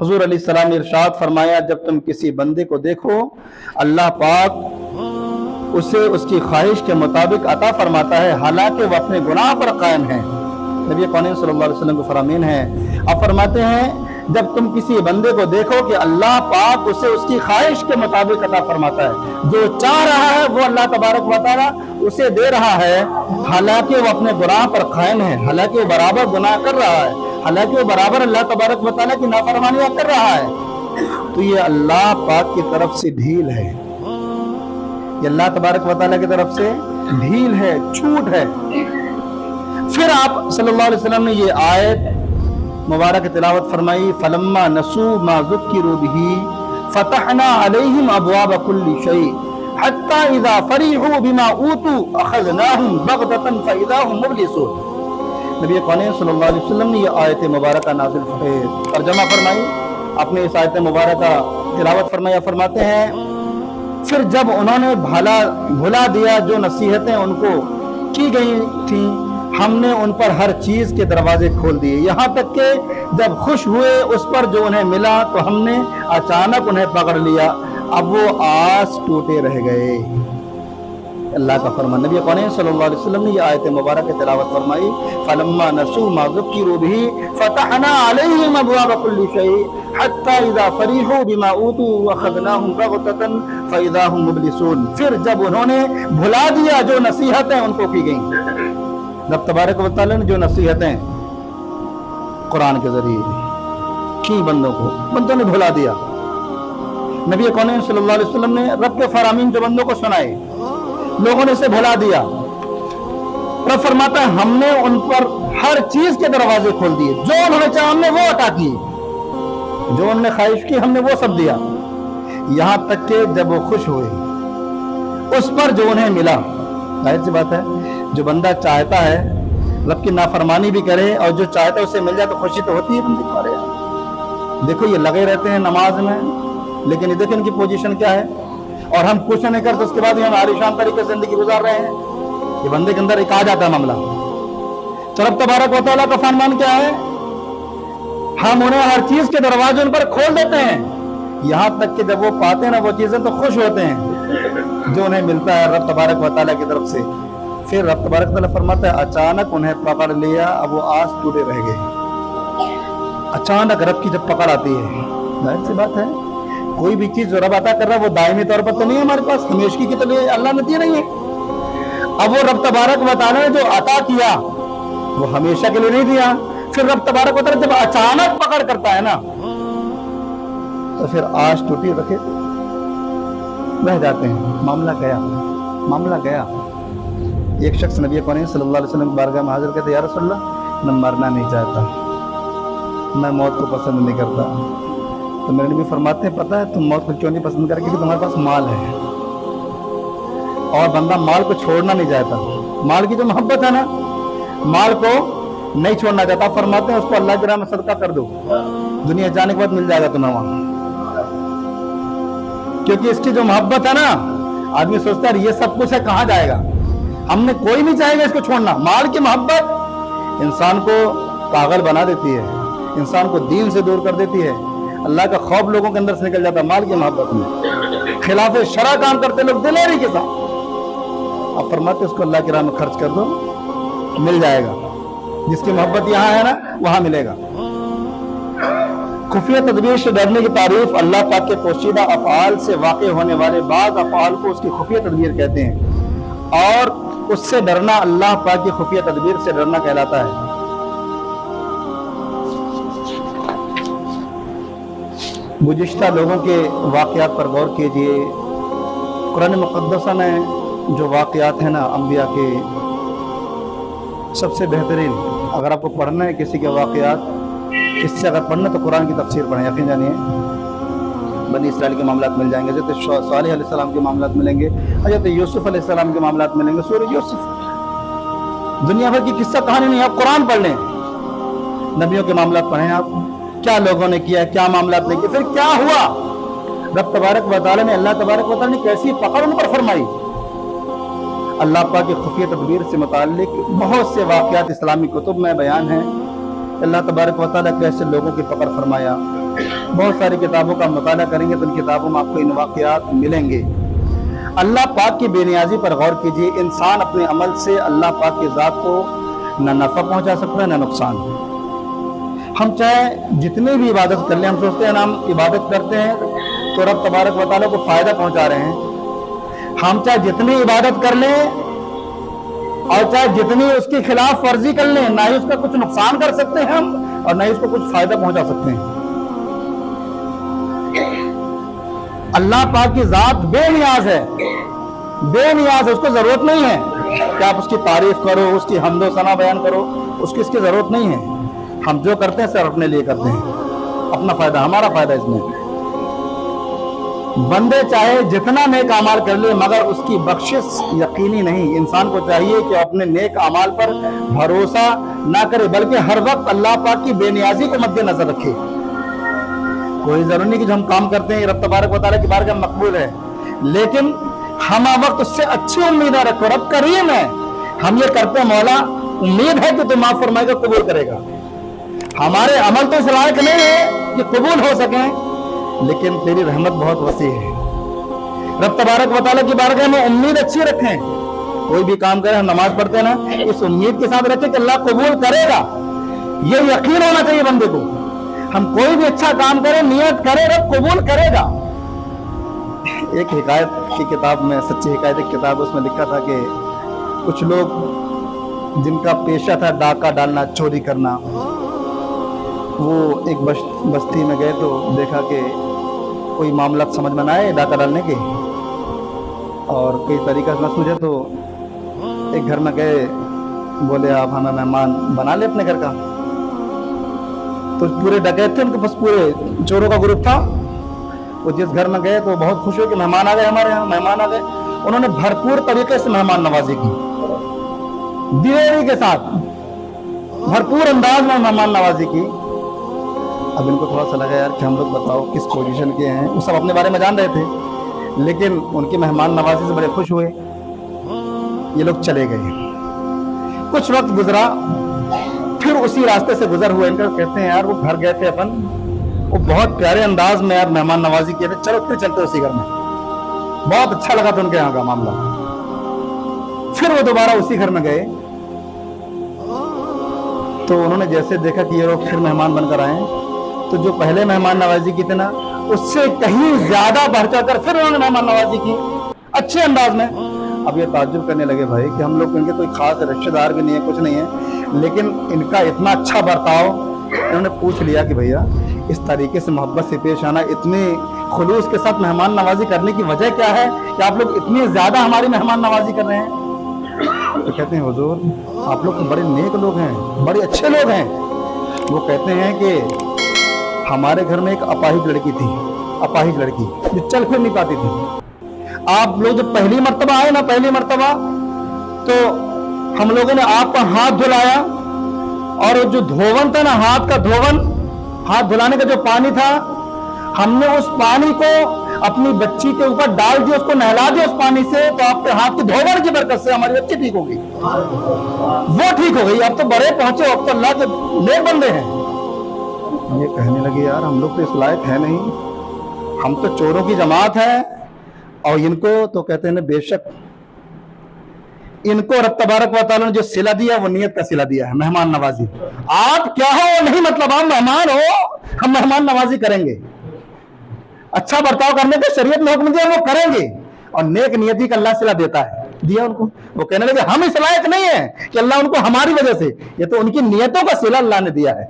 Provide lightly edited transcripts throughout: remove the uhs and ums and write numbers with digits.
हुजूर अलैहिस्सलाम ने इरशाद फरमाया, जब तुम किसी बंदे को देखो अल्लाह पाक उसे उसकी ख्वाहिश के मुताबिक अता फरमाता है, हालांकि वह अपने गुनाह पर कायम है। नबी करीम सल्लल्लाहु अलैहि वसल्लम के फरमान है, आप फरमाते हैं जब तुम किसी बंदे को देखो कि अल्लाह पाक उसे उसकी ख्वाहिश के मुताबिक अता फरमाता है, जो चाह रहा है वो अल्लाह तबारक व तआला उसे दे रहा है, हालांकि वो अपने गुनाह पर कायम है, हालांकि वो बराबर गुनाह कर रहा है, हालांकि वो बराबर अल्लाह तबारक व तआला की नाफरमानियां कर रहा है, तो ये अल्लाह पाक की तरफ से ढील है, ये अल्लाह तबारक व तआला की तरफ से ढील है, छूट है। फिर आप सल्लल्लाहु अलैहि वसल्लम ने ये आयत मुबारक तिलावत फरमाई, फलम्मा नसू मा ज़ुक्किरू बिही फतहना अलैहिम अबवाब कुल्ली शै हत्ता इज़ा फरीहू बिमा ऊतू अखज़नाहुम बग़ततन फ़इज़ा हुम मुब्लिसून। नबी करीम सल्लल्लाहु अलैहि वसल्लम ने ये आयत मुबारक नाज़िल तर्जुमा फरमाई, अपने इस आयत मुबारक तिलावत फरमाया, फरमाते हैं फिर जब उन्होंने भुला दिया जो नसीहतें उनको की गई थी, हमने उन पर हर चीज के दरवाजे खोल दिए, यहाँ तक कि जब खुश हुए उस पर जो उन्हें मिला तो हमने अचानक उन्हें पकड़ लिया, अब वो आस टूटे रह गए। अल्लाह का फरमान। नबी करीम सल्लल्लाहु अलैहि वसल्लम ने ये आयत मुबारक तिलावत फरमाई, फलम्मा नसू मा ज़ुक्किरू बिही फतहना अलैहिम अबवाब कुल्ली शै हत्ता इज़ा फरीहू बिमा ऊतू वअखज़नाहुम बग़ततन फ़इज़ा हुम मुब्लिसून। फिर जब उन्होंने भुला दिया जो नसीहतें उनको की गईं, रब तबारक व तआला ने जो नसीहतें कुरान के जरिए की बंदों ने भुला दिया। नबी करीम सल्लल्लाहु अलैहि वसल्लम ने रब के फरामीन जो बंदों को सुनाए, लोगों ने इसे भुला दिया। रब फरमाता है हमने उन पर हर चीज के दरवाजे खोल दिए, जो उन्होंने चाहा हमने वो अता किए, जो उन्होंने ख्वाहिश की हमने वो सब दिया, यहां तक कि जब वो खुश हुए उस पर जो उन्हें मिला। जाहिर सी बात है, जो बंदा चाहता है रब की नाफरमानी भी करे और जो चाहता है उसे मिल जाए तो खुशी तो होती है बंदे को। अरे देखो ये लगे रहते हैं नमाज में, लेकिन ये देखो इनकी पोजीशन क्या है, और हम कुछ नहीं करते उसके बाद हम आलिशान तरीके से जिंदगी गुजार रहे हैं। ये बंदे के अंदर एक आ जाता है मामला। तो रब तबारक व तआला का फरमान क्या है, हम उन्हें हर चीज के दरवाजे उन पर खोल देते हैं, यहां तक कि जब वो पाते हैं ना वो चीजें तो खुश होते हैं जो उन्हें मिलता है रब तबारक व तआला की तरफ से। फिर रब तबारक व तआला फरमाता है अचानक उन्हें पकड़ लिया, अब वो आस टूटे रह गए। अचानक रब की जब पकड़ आती है, जाहिर सी बात है कोई भी चीज जो रब अता कर रहा है वो दायमी तौर पर तो नहीं है हमारे पास, हमेशा की तो लिए अल्लाह ने दी नहीं है। अब वो रब तबारक व तआला ने जो अता किया वो हमेशा के लिए नहीं दिया। फिर रब तबारक व तआला जब अचानक पकड़ करता है ना तो फिर आस टूटी रखे रह जाते हैं। मामला गया। एक शख्स नबी करीम सल्लल्लाहु अलैहि वसल्लम की बारगाह में हाजिर कहते, या रसूलल्लाह मैं मरना नहीं चाहता, मैं मौत को पसंद नहीं करता। तो मेरे नबी फरमाते हैं पता है तुम मौत को क्यों नहीं पसंद करके, क्योंकि तुम्हारे पास माल है और बंदा माल को छोड़ना नहीं चाहता। माल की जो मोहब्बत है ना, माल को नहीं छोड़ना चाहता। फरमाते हैं उसको अल्लाह की राह में सदका कर दो, दुनिया जाने के बाद मिल जाएगा तुम्हें वहां। क्योंकि इसकी जो मोहब्बत है ना, आदमी सोचता है ये सब कुछ है कहाँ जाएगा, हमने कोई नहीं चाहेगा इसको छोड़ना। माल की मोहब्बत इंसान को पागल बना देती है, इंसान को दीन से दूर कर देती है, अल्लाह का खौफ लोगों के अंदर से निकल जाता है माल की मोहब्बत में। खिलाफ शरअ काम करते लोग दिलेरी के साथ, अब फरमाते उसको अल्लाह की राह में खर्च कर दो, मिल जाएगा। जिसकी मोहब्बत यहाँ है ना वहां मिलेगा। खुफिया तदबीर से डरने की तारीफ अल्लाह पाक के पोशीदा अफ़आल से वाक़े होने वाले बाज़ अफ़आल को उसकी खुफिया तदबीर कहते हैं, और उससे डरना अल्लाह पाक की खुफिया तदबीर से डरना कहलाता है। गुज़िश्ता लोगों के वाक़यात पर गौर कीजिए। कुरान मुक़द्दसा में जो वाक़यात हैं ना अंबिया के, सबसे बेहतरीन अगर आपको पढ़ना है किसी के वाक़यात, इससे अगर पढ़ना तो कुरान की तफसीर पढ़ें। यकीन जानिए बनी इसराइल के मामलात मिल जाएंगे, हज़रत सालेह अलैहिस्सलाम के मामलात मिलेंगे, हज़रत यूसुफ अलैहिस्सलाम के मामलात मिलेंगे, सूरह यूसुफ। दुनिया भर की किस्सा कहानी नहीं, आप कुरान पढ़ लें, नबियों के मामलात पढ़ें, आप क्या लोगों ने किया, क्या मामलात ने किया, फिर क्या हुआ। रब तबारक व तआला ने, अल्लाह तबारक व तआला ने कैसी पकड़ उन पर फरमाई। अल्लाह पाक की खुफिया तदबीर से मुताल्लिक बहुत से वाक़यात इस्लामी कुतुब में बयान हैं। अल्लाह तबारक व तआला कैसे लोगों की पकड़ फरमाया, बहुत सारी किताबों का मुताला करेंगे तो इन किताबों में आपको इन वाक़यात मिलेंगे। अल्लाह पाक की बेनियाजी पर गौर कीजिए। इंसान अपने अमल से अल्लाह पाक की ज़ात को न नफ़ा पहुंचा सकता है न नुकसान। हम चाहे जितनी भी इबादत कर लें, हम सोचते हैं ना हम इबादत करते हैं तो रब तबारक व तआला को फ़ायदा पहुंचा रहे हैं। हम चाहे जितनी इबादत कर लें और चाहे जितनी उसकी खिलाफ वर्जी कर लें, ना ही उसका कुछ नुकसान कर सकते हैं हम और ना ही उसको कुछ फ़ायदा पहुंचा सकते हैं। अल्लाह पाक की ज़ात बेनियाज है, बेनियाज है, उसको ज़रूरत नहीं है कि आप उसकी तारीफ करो, उसकी हम्दो सना बयान करो, उसकी इसकी ज़रूरत नहीं है। हम जो करते हैं सिर्फ अपने लिए करते हैं, अपना फ़ायदा, हमारा फ़ायदा इसमें। बंदे चाहे जितना नेक अमाल कर ले मगर उसकी बख्शिश यकीनी नहीं। इंसान को चाहिए कि अपने नेक अमाल पर भरोसा ना करे बल्कि हर वक्त अल्लाह पाक की बेनियाजी को मद्देनजर रखे। कोई जरूरी नहीं कि जो हम काम करते हैं रब तबारक व तआला की बारगाह में मकबूल है, लेकिन हम वक्त उससे अच्छी उम्मीद रखो। रब करीम है, हम ये करते हैं मौला उम्मीद है कि तू माफ फरमाएगा, कबूल करेगा। हमारे अमल तो इस लायक नहीं है कि कबूल हो सके, लेकिन तेरी रहमत बहुत वसी है। रब तबारक व तआला की बारगाह में उम्मीद अच्छी रखें। कोई भी काम करें, हम नमाज पढ़ते हैं ना, इस उम्मीद के साथ रखें कि अल्लाह कबूल करेगा। ये यकीन होना चाहिए बंदे को। हम कोई भी अच्छा काम करें, नियत करें, रब कबूल करेगा। एक हिकायत की किताब में, सच्ची हिकायत की किताब, उसमें लिखा था कि कुछ लोग जिनका पेशा था डाका डालना, चोरी करना, वो एक बस्ती में गए तो देखा कि कोई मामला समझ में ना आए डाका डालने के, और कोई तरीका न सूझे तो एक घर में गए, बोले आप हमें मेहमान बना ले अपने घर का। तो पूरे डकैत थे, उनके पास पूरे चोरों का ग्रुप था। वो जिस घर में गए तो बहुत खुश हुए कि मेहमान आ गए, हमारे यहाँ मेहमान आ गए। उन्होंने भरपूर तरीके से मेहमान नवाजी की, दिलेरी के साथ भरपूर अंदाज में मेहमान नवाजी की। अब इनको थोड़ा सा लगा यार कि हम लोग बताओ किस पोजीशन के हैं, वो सब अपने बारे में जान रहे थे, लेकिन उनकी मेहमान नवाजी से बड़े खुश हुए। ये लोग चले गए। कुछ वक्त गुजरा, फिर उसी रास्ते से गुजर हुए। इनका कहते हैं यार वो घर गए थे अपन, वो बहुत प्यारे अंदाज में यार मेहमान नवाजी किए थे, चलो फिर चलते उसी घर में। बहुत अच्छा लगा था उनके यहाँ का मामला। फिर वो दोबारा उसी घर में गए तो उन्होंने जैसे देखा कि ये लोग फिर मेहमान बनकर आए, तो जो पहले मेहमान नवाजी की थी ना, उससे कहीं ज्यादा बढ़ चढ़कर फिर उन्होंने मेहमान नवाजी की अच्छे अंदाज में। अब ये ताज्जुब करने लगे भाई कि हम लोग इनके कोई खास रिश्तेदार भी नहीं है, कुछ नहीं है, लेकिन इनका इतना अच्छा बर्ताव। इन्होंने पूछ लिया कि भैया इस तरीके से मोहब्बत से पेश आना, इतने खुलूस के साथ मेहमान नवाजी करने की वजह क्या है कि आप लोग इतनी ज्यादा हमारी मेहमान नवाजी कर रहे हैं? तो कहते हैं हुजूर आप लोग तो बड़े नेक लोग हैं, बड़े अच्छे लोग हैं। वो कहते हैं कि हमारे घर में एक अपाहिज लड़की थी, अपाहिज लड़की जो चल फिर नहीं पाती थी। आप लोग जब पहली मर्तबा आए ना, पहली मर्तबा, तो हम लोगों ने आपका हाथ धुलाया, और जो धोवन था ना, हाथ का धोवन, हाथ धुलाने का जो पानी था, हमने उस पानी को अपनी बच्ची के ऊपर डाल दिया, उसको नहला दिया उस पानी से, तो आपके हाथ की धोवन की बरकत से हमारी बच्ची ठीक हो गई, वो ठीक हो गई। अब तो बड़े पहुंचे, अब तो अल्लाह के नेक बंदे हैं। ये कहने लगे यार हम लोग तो इस लायक है नहीं, हम तो चोरों की जमात है। और इनको तो कहते हैं बेशक इनको रब तबारक व तआला ने जो सिला दिया वो नियत का सिला दिया है, मेहमान नवाजी। आप क्या हो वो नहीं, मतलब आप मेहमान हो, हम मेहमान नवाजी करेंगे। अच्छा बर्ताव करने का शरीयत ने हुक्म दिया, वो करेंगे, और नेक नियति का अल्लाह सिला देता है, दिया उनको। वो कहने लगे हम इस लायक नहीं है कि अल्लाह उनको हमारी वजह से, ये तो उनकी नियतों का सिला अल्लाह ने दिया है।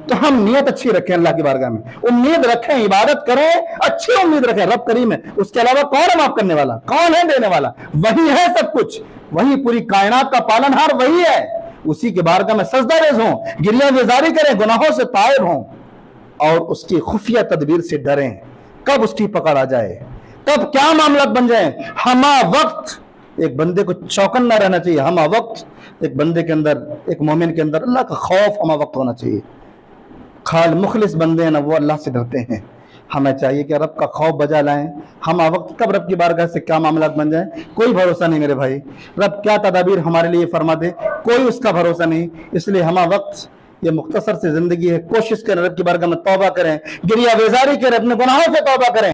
तो हम नियत अच्छी रखें अल्लाह की बारगाह में, उम्मीद रखें, इबादत करें, अच्छी उम्मीद रखें। रब करीम है, उसके अलावा कौन है माफ करने वाला, कौन है देने वाला? वही है सब कुछ, वही पूरी कायनात का पालनहार वही है। उसी के बारगाह में सजदा रेज़ हों, गिरिया गुजारी करें, गुनाहों से ताइब हों, और उसकी खुफिया तदबीर से डरें। कब उसकी पकड़ आ जाए, कब क्या मामला बन जाए, हमा वक्त एक बंदे को चौकन्ना रहना चाहिए। हमा वक्त एक बंदे के अंदर, एक मोमिन के अंदर अल्लाह का खौफ हमा वक्त होना चाहिए। खाल मुखलिस बंदे हैं ना, वो अल्लाह से डरते हैं। हमें चाहिए कि रब का खौफ बजा लाएं। हम वक्त कब रब की बारगाह से क्या मामला बन जाए, कोई भरोसा नहीं मेरे भाई। रब क्या तदाबीर हमारे लिए फरमा दे, कोई उसका भरोसा नहीं। इसलिए हम वक्त یہ مختصر سی زندگی ہے، کوشش کریں رب کی بارگاہ میں توبہ کریں، گریہ بیزاری کریں، اپنے گناہوں سے توبہ کریں۔